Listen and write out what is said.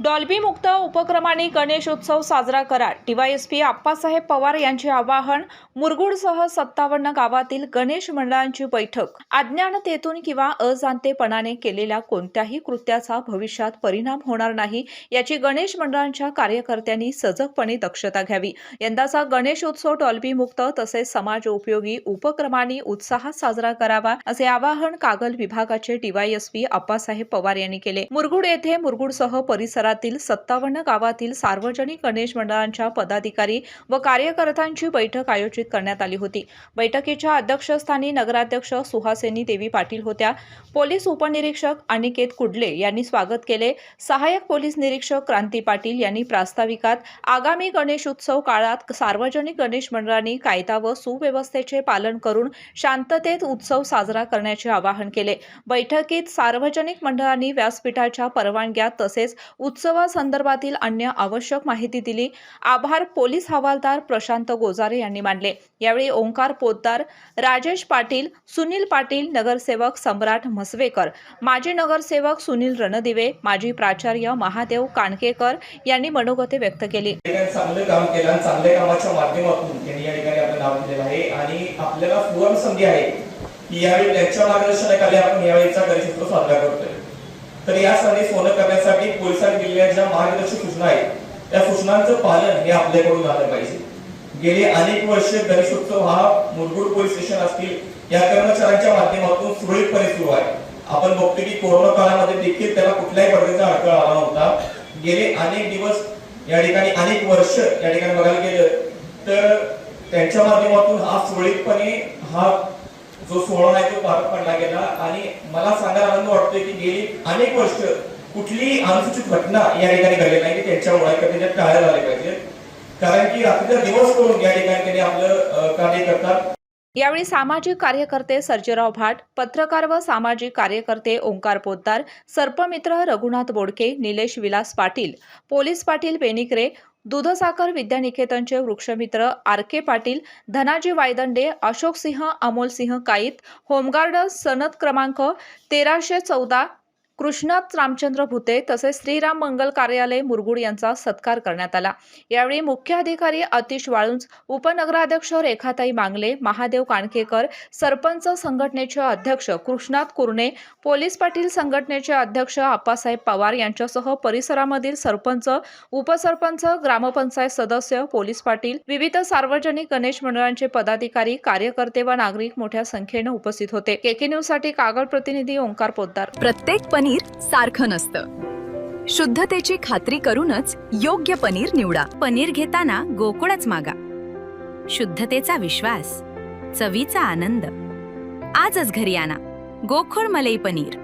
Dolby मुक्त उपक्रमाने गणेशोत्सव साजरा करा. डीवायएसपी आप्पासाहेब पवार यांचे आवाहन. मुरगुडसह 57 गावातील गणेश मंडळांची बैठक. अज्ञानतेतून किंवा अजाणतेपणाने केलेल्या कोणत्याही कृत्याचा भविष्यात परिणाम होणार नाही याची गणेश मंडळांच्या कार्यकर्त्यांनी सजगपणे दक्षता घ्यावी. यंदाचा गणेशोत्सव डॉल्बी मुक्त तसेच समाज उपयोगी उपक्रमांनी उत्साहात साजरा करावा असे आवाहन कागल विभागाचे डीवायएसपी आप्पासाहेब पवार यांनी केले. मुरगुड येथे मुरगुडसह परिसरातील 57 गावातील सार्वजनिक गणेश मंडळांच्या पदाधिकारी व कार्यकर्त्यांची बैठक आयोजित करण्यात आली होती. बैठकीच्या अध्यक्षस्थानी नगराध्यक्ष सुहासिनी देवी पाटील होत्या. पोलीस उपनिरीक्षक अनिकेत कुडले यांनी स्वागत केले. सहाय्यक पोलीस निरीक्षक क्रांती पाटील यांनी प्रास्ताविकात आगामी गणेशोत्सव काळात सार्वजनिक गणेश मंडळांनी कायदा व सुव्यवस्थेचे पालन करून शांततेत उत्सव साजरा करण्याचे आवाहन केले. बैठकीत सार्वजनिक मंडळांनी व्यासपीठाच्या परवानग्या तसेच उत्सवासंदर्भातील अन्य आवश्यक माहिती दिली. आभार पोलीस हवालदार प्रशांत गोजारे यांनी मानले. यावेळी ओंकार पोद्दार, राजेश पाटील, सुनील पाटील, नगरसेवक सम्राट म्हसवेकर, माजी नगरसेवक सुनील रणदिवे, माजी प्राचार्य महादेव काणकेकर यांनी मनोगते व्यक्त केली. चांगलं काम केलं, चांगल्या कामाच्या माध्यमातून त्यांनी या ठिकाणी आपलं नाव दिलेलं आहे आणि आपल्याला सुवर्ण संधी आहे की यावेळी त्यांच्या मार्गदर्शनाखाली आपण यावेळीचा गणेशोत्सव साजरा करतोय. तर या संधी सोनं करण्यासाठी पोलिसांनी दिलेल्या ज्या मार्गदर्शक सूचना आहेत त्या सूचनांचं पालन हे आपल्याकडून झालं पाहिजे. गेली अनेक वर्ष गणेशोत्सव हा मुरगुड पोलीस स्टेशन असतील या कर्मचाऱ्यांच्या माध्यमातून सुरळीतपणे सुरू आहे. आपण बघतो की कोरोना काळामध्ये देखील त्याला कुठल्याही प्रकारचा अडथळा आला नव्हता. गेले अनेक दिवस या ठिकाणी अनेक वर्ष या ठिकाणी बघायला गेलं तर त्यांच्या माध्यमातून हा सुरळीतपणे हा जो सोहळा आहे तो पार पडला गेला आणि मला सांगायला आनंद वाटतोय की गेली अनेक वर्ष कुठलीही अनुचित घटना या ठिकाणी घडली नाही की त्यांच्यामुळे त्याच्यात टाळल्या झाले पाहिजे. कारण की रात्रीचा दिवस करून या ठिकाणी त्यांनी आपलं कार्य करतात. यावेळी सामाजिक कार्यकर्ते सर्जेराव भाट, पत्रकार व सामाजिक कार्यकर्ते ओंकार पोद्दार, सर्पमित्र रघुनाथ बोडके, निलेश विलास पाटील, पोलीस पाटील बेनिकरे, दूधसागर विद्यानिकेतनचे वृक्षमित्र आर.के. पाटील, धनाजी वायदंडे, अशोक सिंह, अमोल सिंह काईत, होमगार्ड सनद क्रमांक 1314 कृष्णात रामचंद्र भुते तसेच श्रीराम मंगल कार्यालय मुरगुड यांचा सत्कार करण्यात आला. यावेळी मुख्य अधिकारी अतिश वाळुंज, उपनगराध्यक्ष रेखाताई मांगले, महादेव काणकेकर, सरपंच संघटनेचे अध्यक्ष कृष्णात कुरणे, पोलीस पाटील संघटनेचे अध्यक्ष आप्पासाहेब पवार यांच्यासह परिसरामधील सरपंच, उपसरपंच, ग्रामपंचायत सदस्य, पोलीस पाटील, विविध सार्वजनिक गणेश मंडळांचे पदाधिकारी, कार्यकर्ते व नागरिक मोठ्या संख्येने उपस्थित होते. केके न्यूज साठी कागल प्रतिनिधी ओंकार पोद्दार. प्रत्येक पनीर सारखं नसतं. शुद्धतेची खात्री करूनच योग्य पनीर निवडा. पनीर घेताना गोकुळच मागा. शुद्धतेचा विश्वास, चवीचा आनंद. आजच घरी आणा गोकुळ मलई पनीर.